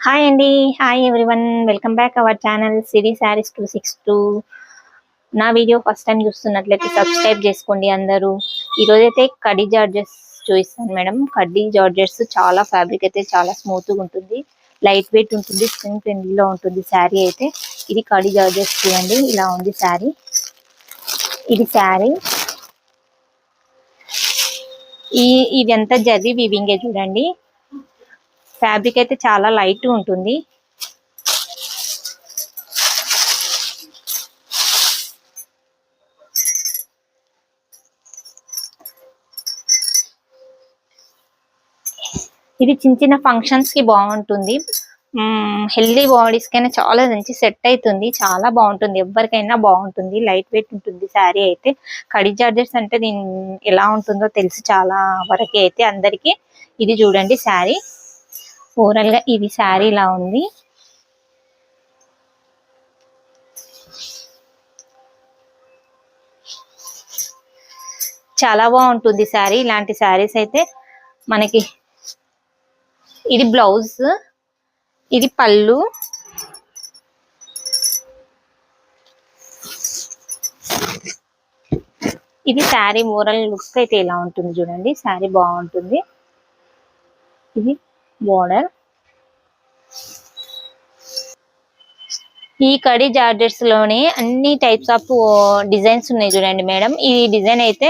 Hi అండి. Hi everyone. Welcome back our channel Siri sarees 262. నా video first time చూస్తున్నట్లయితే subscribe చేసుకోండి అందరూ. ఈరోజైతే కడ్డీ జార్జెస్ చూపిస్తాను మేడం. కడ్డీ జార్జెస్ చాలా ఫ్యాబ్రిక్ అయితే చాలా స్మూత్గా ఉంటుంది, లైట్ వెయిట్ ఉంటుంది, స్కిన్ ఫ్రెండ్లీలో ఉంటుంది శారీ అయితే. ఇది కడ్డీ జార్జెస్ చూడండి, ఇలా ఉంది శారీ. ఇది శారీ ఇదంతా జరీ వీవింగే చూడండి. ఫ్యాబ్రిక్ అయితే చాలా లైట్ ఉంటుంది. ఇది చిన్న చిన్న ఫంక్షన్స్ కి బాగుంటుంది. హెల్దీ బాడీస్ కైనా చాలా మంచి సెట్ అవుతుంది, చాలా బాగుంటుంది, ఎవరికైనా బాగుంటుంది, లైట్ వెయిట్ ఉంటుంది శారీ అయితే. కడ్డీ జార్జెస్ అంటే దీని ఎలా ఉంటుందో తెలుసు చాలా వరకు అయితే అందరికి. ఇది చూడండి శారీ, ఓవరాల్ గా ఇది శారీ ఇలా ఉంది. చాలా బాగుంటుంది శారీ. ఇలాంటి శారీస్ అయితే మనకి. ఇది బ్లౌజ్, ఇది పళ్ళు, ఇది శారీ ఓవరాల్ లుక్ అయితే ఇలా ఉంటుంది చూడండి. శారీ బాగుంటుంది. ఇది బోర్డర్. ఈ కడ్డీ జార్జెట్స్ లోనే అన్ని టైప్స్ ఆఫ్ డిజైన్స్ ఉన్నాయి చూడండి మేడం. ఈ డిజైన్ అయితే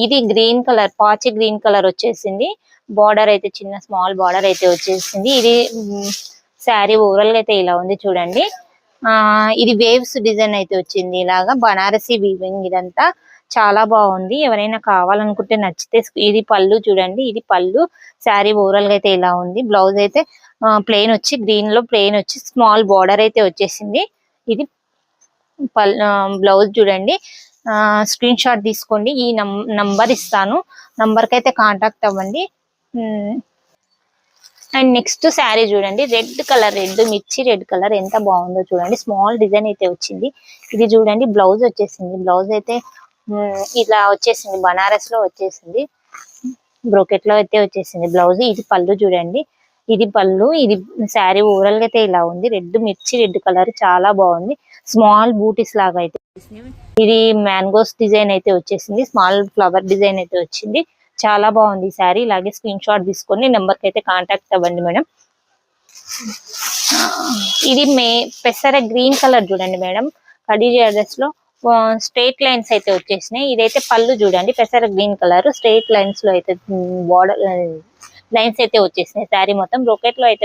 ఇది గ్రీన్ కలర్, పాచి గ్రీన్ కలర్ వచ్చేసింది. బార్డర్ అయితే చిన్న స్మాల్ బార్డర్ అయితే వచ్చేసింది. ఇది శారీ ఓవరాల్ గా అయితే ఇలా ఉంది చూడండి. ఇది వేవ్స్ డిజైన్ అయితే వచ్చింది, ఇలాగా బనారసి వీవింగ్. ఇదంతా చాలా బాగుంది. ఎవరైనా కావాలనుకుంటే నచ్చితే. ఇది పళ్ళు చూడండి, ఇది పళ్ళు. శారీ ఓవరాల్ గా అయితే ఇలా ఉంది. బ్లౌజ్ అయితే ప్లెయిన్ వచ్చి, గ్రీన్ లో ప్లెయిన్ వచ్చి స్మాల్ బార్డర్ అయితే వచ్చేసింది. ఇది బ్లౌజ్ చూడండి. స్క్రీన్ షాట్ తీసుకోండి, ఈ నంబర్ ఇస్తాను, నంబర్ కి అయితే కాంటాక్ట్ అవ్వండి. అండ్ నెక్స్ట్ శారీ చూడండి, రెడ్ కలర్, రెడ్ మిర్చి రెడ్ కలర్ ఎంత బాగుందో చూడండి. స్మాల్ డిజైన్ అయితే వచ్చింది. ఇది చూడండి బ్లౌజ్ వచ్చేసింది. బ్లౌజ్ అయితే ఇలా వచ్చేసింది, బనారస్ లో వచ్చేసింది, బ్రోకెట్ లో అయితే వచ్చేసింది బ్లౌజ్. ఇది పళ్ళు చూడండి, ఇది పళ్ళు. ఇది శారీ ఓవరాల్ గా అయితే ఇలా ఉంది. రెడ్ మిర్చి రెడ్ కలర్ చాలా బాగుంది. స్మాల్ బూటీస్ లాగా అయితే. ఇది మ్యాంగోస్ డిజైన్ అయితే వచ్చేసింది, స్మాల్ ఫ్లవర్ డిజైన్ అయితే వచ్చింది. చాలా బాగుంది శారీ. ఇలాగే స్క్రీన్ షాట్ తీసుకొని నెంబర్ కి అయితే కాంటాక్ట్ అవ్వండి మేడం. ఇది పెసర గ్రీన్ కలర్ చూడండి మేడం. కడ్డీ జార్జెస్ లో స్ట్రైట్ లైన్స్ అయితే వచ్చేసినాయి. ఇదైతే పళ్ళు చూడండి, పెసర గ్రీన్ కలర్, స్ట్రైట్ లైన్స్ లో అయితే బార్డర్ లైన్స్ అయితే వచ్చేసినాయి. శారీ మొత్తం బ్రోకెట్ లో అయితే